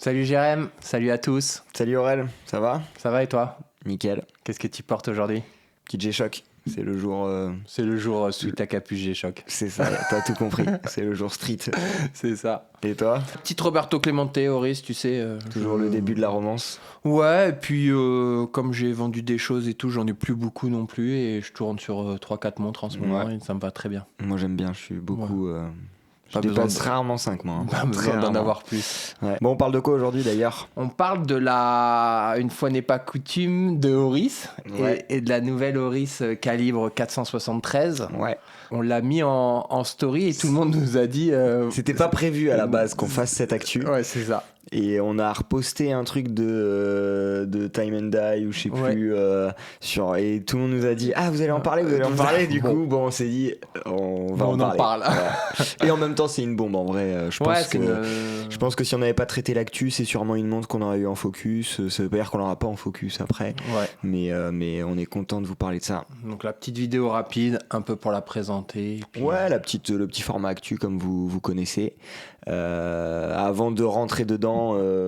Salut Jérém, salut à tous. Salut Aurel, ça va? Ça va et toi? Nickel. Qu'est-ce que tu portes aujourd'hui? Petit G-Shock, c'est le jour... C'est le jour sous ta capuche G-Shock. C'est ça, t'as tout compris, c'est le jour street. C'est ça. Et toi? Petite Roberto Clemente, Horis, tu sais. Toujours le début de la romance? Ouais, et puis comme j'ai vendu des choses et tout, j'en ai plus beaucoup non plus et je tourne sur 3-4 montres en ce moment et ça me va très bien. Moi j'aime bien, je suis beaucoup... Pas je dépasse besoin rarement 5 mois. Pas besoin d'en avoir plus. Ouais. Bon, on parle de quoi aujourd'hui d'ailleurs? On parle de la, une fois n'est pas coutume, de Horis et de la nouvelle Horis calibre 473. Ouais. On l'a mis en story et tout le monde nous a dit... C'était pas prévu à la base qu'on fasse cette actu. Ouais, c'est ça. Et on a reposté un truc de Time and Die ou je sais plus et tout le monde nous a dit vous allez en parler, du coup bon on s'est dit on va en parler. Et en même temps c'est une bombe en vrai, je pense que si on n'avait pas traité l'actu c'est sûrement une montre qu'on aurait eu en focus, ça veut pas dire qu'on l'aura pas en focus après, mais on est content de vous parler de ça. Donc la petite vidéo rapide un peu pour la présenter puis... le petit format actu comme vous connaissez. Avant de rentrer dedans,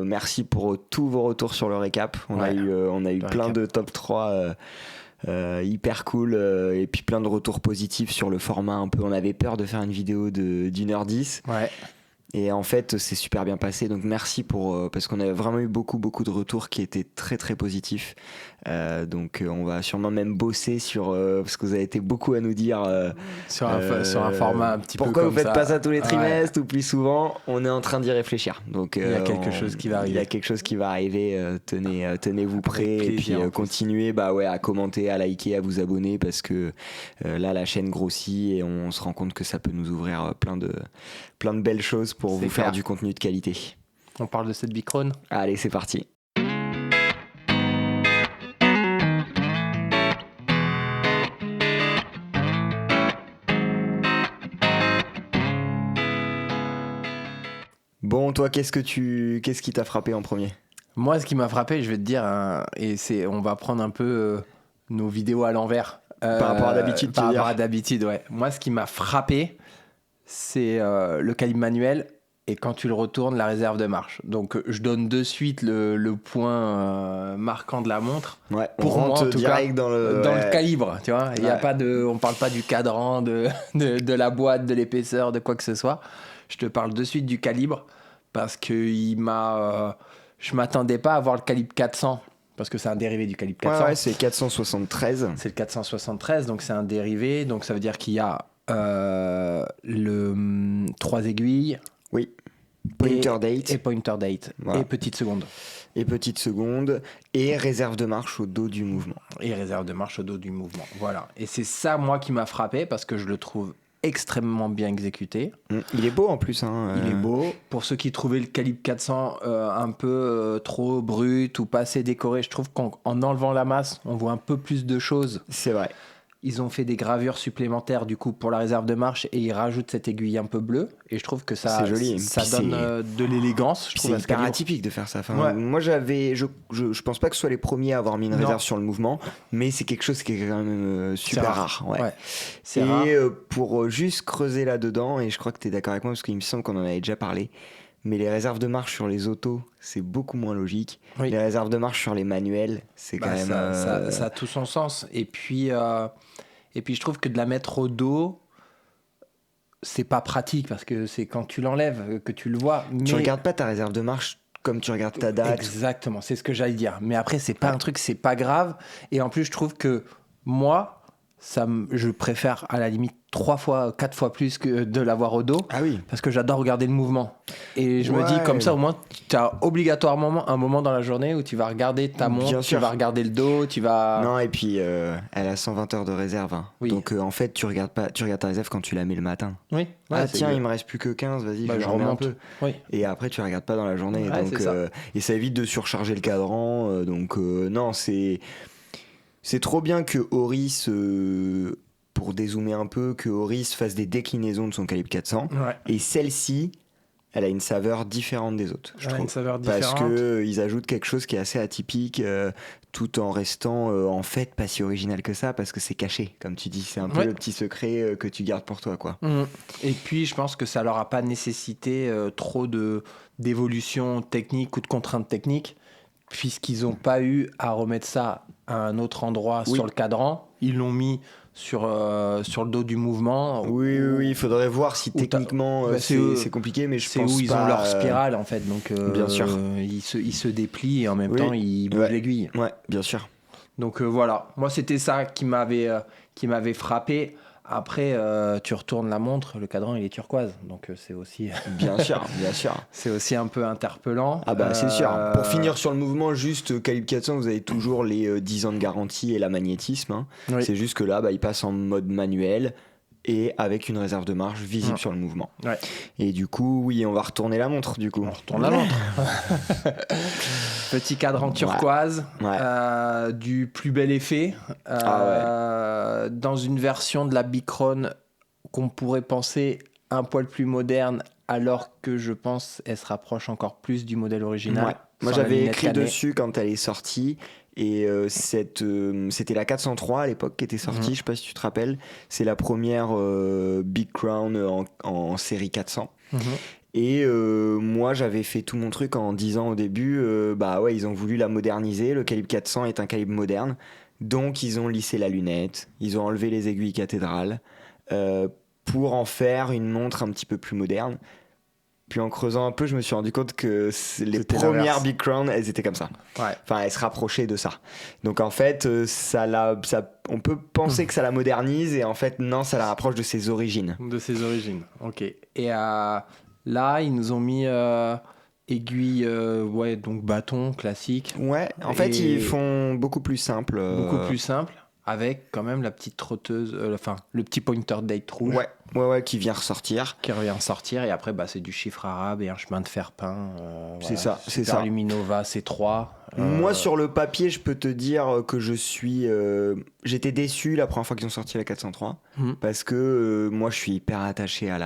merci pour tous vos retours sur le récap. On a eu plein de top 3 hyper cool et puis plein de retours positifs sur le format un peu. On avait peur de faire une vidéo d'1h10. Ouais. Et en fait, c'est super bien passé. Donc merci parce qu'on a vraiment eu beaucoup de retours qui étaient très très positifs. Donc on va sûrement même bosser sur parce que vous avez été beaucoup à nous dire sur un format un petit peu comme ça. Pourquoi vous faites pas ça tous les trimestres ou plus souvent? On est en train d'y réfléchir. Donc il y a quelque chose qui va arriver. Il y a quelque chose qui va arriver. Tenez-vous prêts et puis continuez à commenter, à liker, à vous abonner parce que là la chaîne grossit et on se rend compte que ça peut nous ouvrir plein de belles choses pour vous faire du contenu de qualité. On parle de cette Bicrone. Allez, c'est parti. Bon, toi, qu'est-ce qui t'a frappé en premier? Moi, ce qui m'a frappé, je vais te dire, on va prendre un peu nos vidéos à l'envers. Par rapport à d'habitude, Par rapport à d'habitude, ouais. Moi, ce qui m'a frappé, c'est le calibre manuel et quand tu le retournes, la réserve de marche. Donc, je donne de suite le point marquant de la montre. Ouais, pour on moi, rentre en tout direct cas, dans le calibre, tu vois. Il y a pas on parle pas du cadran, de la boîte, de l'épaisseur, de quoi que ce soit. Je te parle de suite du calibre parce que je m'attendais pas à voir le calibre 400 parce que c'est un dérivé du calibre 400. Ouais, c'est 473. C'est le 473, donc c'est un dérivé. Donc ça veut dire qu'il y a 3 aiguilles. Oui. Pointer date. Et pointer date. Voilà. Et petite seconde. Et réserve de marche au dos du mouvement. Voilà. Et c'est ça, moi, qui m'a frappé parce que je le trouve extrêmement bien exécuté. Il est beau en plus. Il est beau. Pour ceux qui trouvaient le calibre 400 un peu trop brut ou pas assez décoré, je trouve qu'en enlevant la masse, on voit un peu plus de choses. C'est vrai. Ils ont fait des gravures supplémentaires du coup pour la réserve de marche et ils rajoutent cette aiguille un peu bleue et je trouve que ça, joli. Ça donne de l'élégance. C'est hyper atypique de faire ça. Moi je pense pas que ce soit les premiers à avoir mis une réserve sur le mouvement, mais c'est quelque chose qui est quand même super rare. Ouais. C'est rare. Pour juste creuser là-dedans, et je crois que tu es d'accord avec moi parce qu'il me semble qu'on en avait déjà parlé, mais les réserves de marche sur les autos, c'est beaucoup moins logique. Oui. Les réserves de marche sur les manuels, c'est quand même... Ça a tout son sens. Et puis je trouve que de la mettre au dos, c'est pas pratique parce que c'est quand tu l'enlèves que tu le vois. Mais... Tu regardes pas ta réserve de marche comme tu regardes ta date. Exactement, c'est ce que j'allais dire. Mais après, c'est pas un truc, c'est pas grave. Et en plus, je trouve que moi... je préfère à la limite 4 fois plus que de l'avoir au dos. Ah oui. Parce que j'adore regarder le mouvement. Et je me dis, comme ça, au moins, tu as obligatoirement un moment dans la journée où tu vas regarder ta montre, tu vas regarder le dos, tu vas... Non, et puis, elle a 120 heures de réserve. Hein. Oui. Donc, en fait, tu regardes ta réserve quand tu la mets le matin. Oui. Tiens, il me reste plus que 15, vas-y, je remets un peu. Oui. Et après, tu la regardes pas dans la journée. Donc, et ça évite de surcharger le cadran. Non, c'est trop bien que Horis, pour dézoomer un peu, que Horis fasse des déclinaisons de son calibre 400. Ouais. Et celle-ci elle a une saveur différente des autres, je trouve. Une saveur différente. Parce qu'ils ajoutent quelque chose qui est assez atypique, tout en restant en fait pas si original que ça, parce que c'est caché, comme tu dis. C'est un peu le petit secret que tu gardes pour toi, quoi. Et puis, je pense que ça leur a pas nécessité trop d'évolution technique ou de contraintes techniques, puisqu'ils n'ont pas eu à remettre ça à un autre endroit sur le cadran. Ils l'ont mis sur le dos du mouvement. Oui, il faudrait voir si techniquement c'est compliqué, mais je pense pas... C'est où ils ont leur spirale, en fait. Donc, bien sûr. Ils se déplient et en même temps, ils bougent l'aiguille. Ouais, bien sûr. Donc, voilà. Moi, c'était ça qui m'avait frappé. Après, tu retournes la montre, le cadran il est turquoise, donc c'est aussi. Bien sûr. C'est aussi un peu interpellant. Ah bah c'est sûr. Pour finir sur le mouvement, juste Calibre 400, vous avez toujours les 10 ans de garantie et la magnétisme. Hein. Oui. C'est juste que là, il passe en mode manuel et avec une réserve de marge visible sur le mouvement. Ouais. Et du coup, oui, on va retourner la montre du coup. On retourne la montre. Petit cadran turquoise, du plus bel effet, dans une version de la Bicron qu'on pourrait penser un poil plus moderne, alors que je pense elle se rapproche encore plus du modèle original. Ouais. Moi j'avais écrit dessus quand elle est sortie, et c'était la 403 à l'époque qui était sortie, je sais pas si tu te rappelles. C'est la première Big Crown en série 400. Et moi j'avais fait tout mon truc en disant au début ils ont voulu la moderniser, le calibre 400 est un calibre moderne, donc ils ont lissé la lunette, ils ont enlevé les aiguilles cathédrales pour en faire une montre un petit peu plus moderne. Puis en creusant un peu, je me suis rendu compte que les premières Big Crown, elles étaient comme ça. Ouais. Enfin, elles se rapprochaient de ça. Donc en fait, on peut penser que ça la modernise, et en fait, non, ça la rapproche de ses origines. De ses origines, ok. Et là, ils nous ont mis aiguille, donc bâton classique. Ouais, en fait, ils font beaucoup plus simple. Beaucoup plus simple, avec quand même la petite trotteuse, le petit pointer date rouge. Ouais, qui vient ressortir. Et après, c'est du chiffre arabe et un chemin de fer peint. C'est ça, c'est ça. Luminova C3. Moi, sur le papier, je peux te dire que j'étais déçu la première fois qu'ils ont sorti la 403, parce que moi, je suis hyper attaché à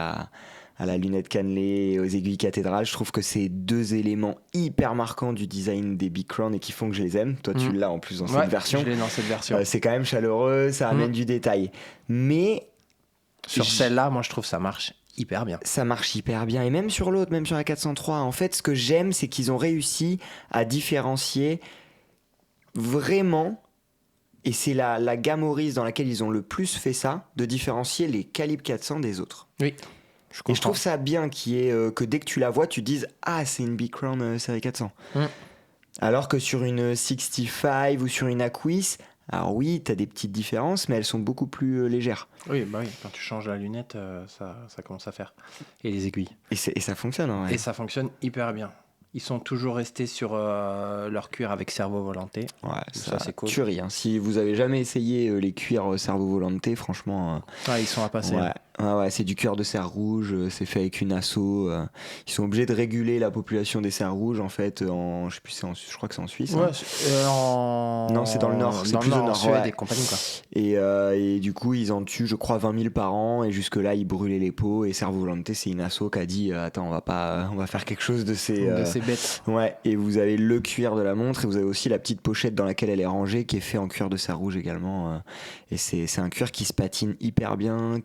la lunette cannelée et aux aiguilles cathédrales. Je trouve que c'est deux éléments hyper marquants du design des Big Crown et qui font que je les aime. Toi, tu l'as en plus dans cette version. Je l'ai dans cette version. C'est quand même chaleureux, ça amène du détail. Mais sur celle-là, moi, je trouve que ça marche hyper bien. Ça marche hyper bien. Et même sur l'autre, même sur la 403, en fait, ce que j'aime, c'est qu'ils ont réussi à différencier vraiment, et c'est la gamme Oris dans laquelle ils ont le plus fait ça, de différencier les calibres 400 des autres. Oui. Et je trouve ça bien que dès que tu la vois, tu dises « Ah, c'est une Big Crown série 400 ». Alors que sur une 65 ou sur une Aquis, alors oui, t'as des petites différences, mais elles sont beaucoup plus légères. Oui, quand tu changes la lunette, ça commence à faire. Et les aiguilles. Et ça fonctionne, en vrai. Et ça fonctionne hyper bien. Ils sont toujours restés sur leur cuir avec cerveau-volanté. Ouais, ça c'est cool. Tuerie, hein. Si vous avez jamais essayé les cuirs cerveau-volanté, franchement... ils sont à passer. Ouais, c'est du cuir de cerf rouge, c'est fait avec une asso. Ils sont obligés de réguler la population des cerfs rouges, en fait, je crois que c'est en Suisse. Ouais, non, c'est dans le Nord, c'est plus au Nord. Suède et compagnie, quoi. Et du coup, ils en tuent, je crois, 20 000 par an, et jusque-là, ils brûlaient les peaux, et cerveau-volanté, c'est une asso qui a dit attends, on va faire quelque chose de ces bêtes. Ouais, et vous avez le cuir de la montre, et vous avez aussi la petite pochette dans laquelle elle est rangée, qui est fait en cuir de cerf rouge également. Et c'est un cuir qui se patine hyper bien,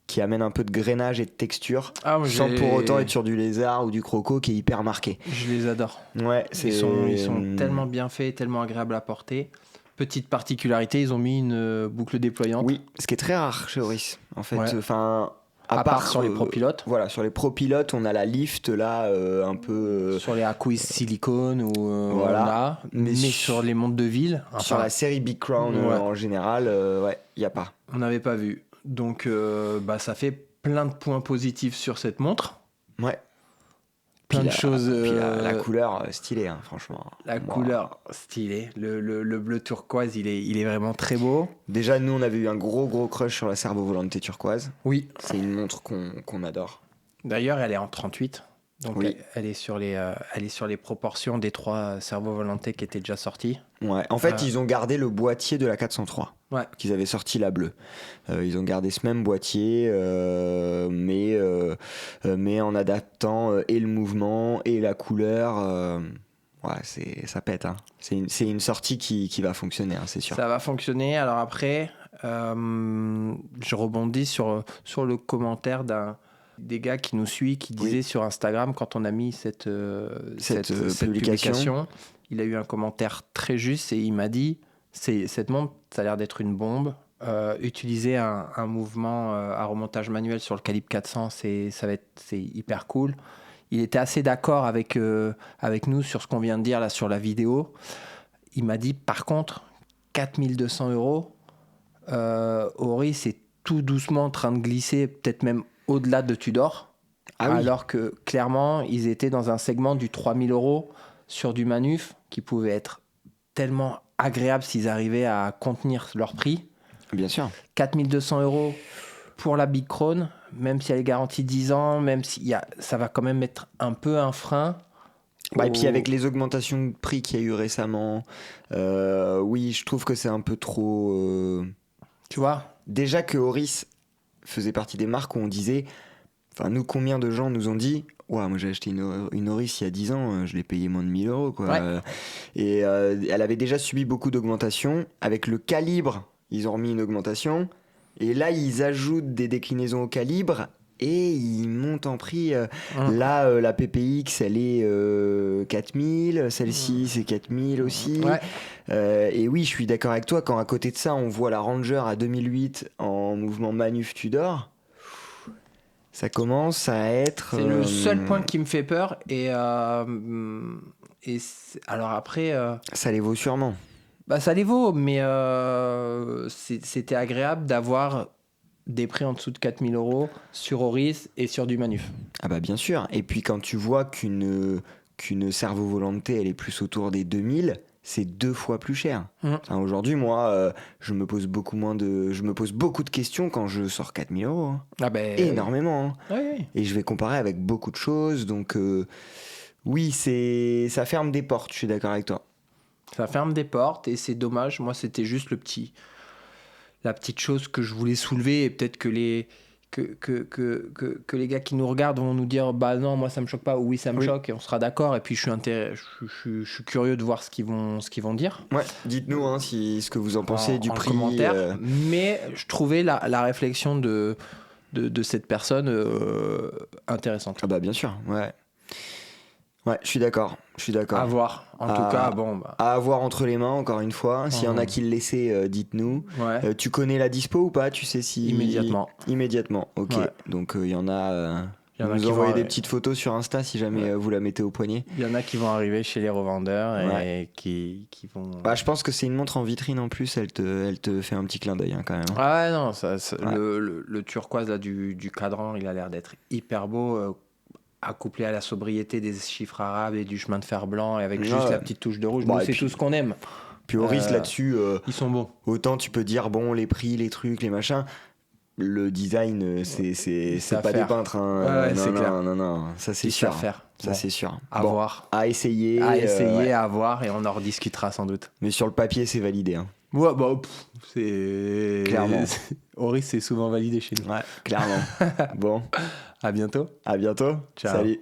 qui amène un peu de grainage et de texture, sans pour autant être sur du lézard ou du croco qui est hyper marqué. Je les adore. Ouais, ils sont tellement bien faits, tellement agréables à porter. Petite particularité, ils ont mis une boucle déployante. Oui, ce qui est très rare chez Oris. En fait, à part sur les pro-pilotes. Voilà, sur les pro-pilotes, on a la lift là, un peu... Sur les Aquis silicone, on a. Mais sur les montres de ville... sur la série Big Crown en général, il n'y a pas. On n'avait pas vu. Donc, ça fait plein de points positifs sur cette montre. Ouais. Plein de choses. Puis la couleur stylée, hein, franchement. La couleur stylée. Le bleu turquoise, il est vraiment très beau. Déjà, nous, on avait eu un gros crush sur la cerveau-volanté turquoise. Oui. C'est une montre qu'on adore. D'ailleurs, elle est en 38. Donc Oui. elle est sur les proportions des 3 Servo-Volante qui étaient déjà sortis. Ouais. En fait, ils ont gardé le boîtier de la 403 Ouais. qu'ils avaient sorti, la bleue. Ils ont gardé ce même boîtier, mais en adaptant et le mouvement et la couleur. Ouais, ça pète. Hein. C'est une sortie qui va fonctionner, hein, c'est sûr. Ça va fonctionner. Alors après, je rebondis sur le commentaire des gars qui nous suit, qui disait sur Instagram, quand on a mis cette publication, il a eu un commentaire très juste et il m'a dit, cette montre, ça a l'air d'être une bombe. Utiliser un mouvement à remontage manuel sur le calibre 400, c'est hyper cool. Il était assez d'accord avec nous sur ce qu'on vient de dire là sur la vidéo. Il m'a dit, par contre, 4200 €, Ori, c'est tout doucement en train de glisser, peut-être même au-delà de Tudor. Alors que clairement, ils étaient dans un segment du 3000 € sur du manuf qui pouvait être tellement agréable s'ils arrivaient à contenir leur prix. Bien sûr. 4200 € pour la Big Crown, même si elle est garantie 10 ans, même si ça va quand même être un peu un frein. Et puis avec les augmentations de prix qu'il y a eu récemment, oui, je trouve que c'est un peu trop... Tu vois ? Déjà que Oris faisait partie des marques où on disait... Enfin, nous, combien de gens nous ont dit « Ouah, moi j'ai acheté une Oris il y a 10 ans, je l'ai payé moins de 1000 €. Quoi. Ouais. Et elle avait déjà subi beaucoup d'augmentations. Avec le calibre, ils ont remis une augmentation. Et là, ils ajoutent des déclinaisons au calibre et ils montent en prix. Là, la PPX, elle est 4000. Celle-ci, c'est 4000 aussi. Ouais. Et oui, je suis d'accord avec toi. Quand à côté de ça, on voit la Ranger à 2008 en mouvement manuf Tudor, ça commence à être... C'est le seul point qui me fait peur. Alors après... ça les vaut sûrement. Bah, ça les vaut, mais c'était agréable d'avoir des prix en dessous de 4000 € sur Oris et sur du manuf. Ah bah bien sûr. Et puis quand tu vois qu'une Servo Volante, elle est plus autour des 2000, c'est 2 fois plus cher. Enfin, aujourd'hui, moi, je me pose beaucoup de questions quand je sors 4000 €. Hein. Ah ben, énormément. Hein. Oui. Et je vais comparer avec beaucoup de choses. Donc oui, ça ferme des portes, je suis d'accord avec toi. Ça ferme des portes et c'est dommage. Moi, c'était juste la petite chose que je voulais soulever et peut-être que les gars qui nous regardent vont nous dire bah non, moi ça me choque pas ou oui ça me choque et on sera d'accord. Et puis je suis curieux de voir ce qu'ils vont dire. Ouais, dites-nous hein, ce que vous en pensez du prix. Commentaire. Mais je trouvais la réflexion de cette personne intéressante. Ah bah bien sûr, ouais. Ouais, je suis d'accord. À voir. En tout cas, bon. Bah. À avoir entre les mains, encore une fois. S'il y en a qui le laissaient, dites-nous. Ouais. Tu connais la dispo ou pas ? Tu sais si... Immédiatement, ok. Ouais. Donc il y en a... vous envoyez des petites photos sur Insta si jamais vous la mettez au poignet. Il y en a qui vont arriver chez les revendeurs et qui vont... Bah, je pense que c'est une montre en vitrine en plus. Elle te fait un petit clin d'œil hein, quand même. Ah ouais, non. Le turquoise là, du cadran, il a l'air d'être hyper beau. Accouplé à la sobriété des chiffres arabes et du chemin de fer blanc et avec juste la petite touche de rouge. Nous, c'est tout ce qu'on aime. Puis Oris là-dessus, ils sont bons. Autant tu peux dire bon les prix, les trucs, les machins. Le design, c'est pas des peintres. Hein. C'est clair. Non, ça c'est sûr. Ça c'est sûr. À voir. À essayer. À voir et on en rediscutera sans doute. Mais sur le papier, c'est validé. Hein. Ouais, bah, c'est. Clairement. Oris, c'est souvent validé chez nous. Ouais, clairement. Bon. À bientôt. À bientôt. Ciao. Salut.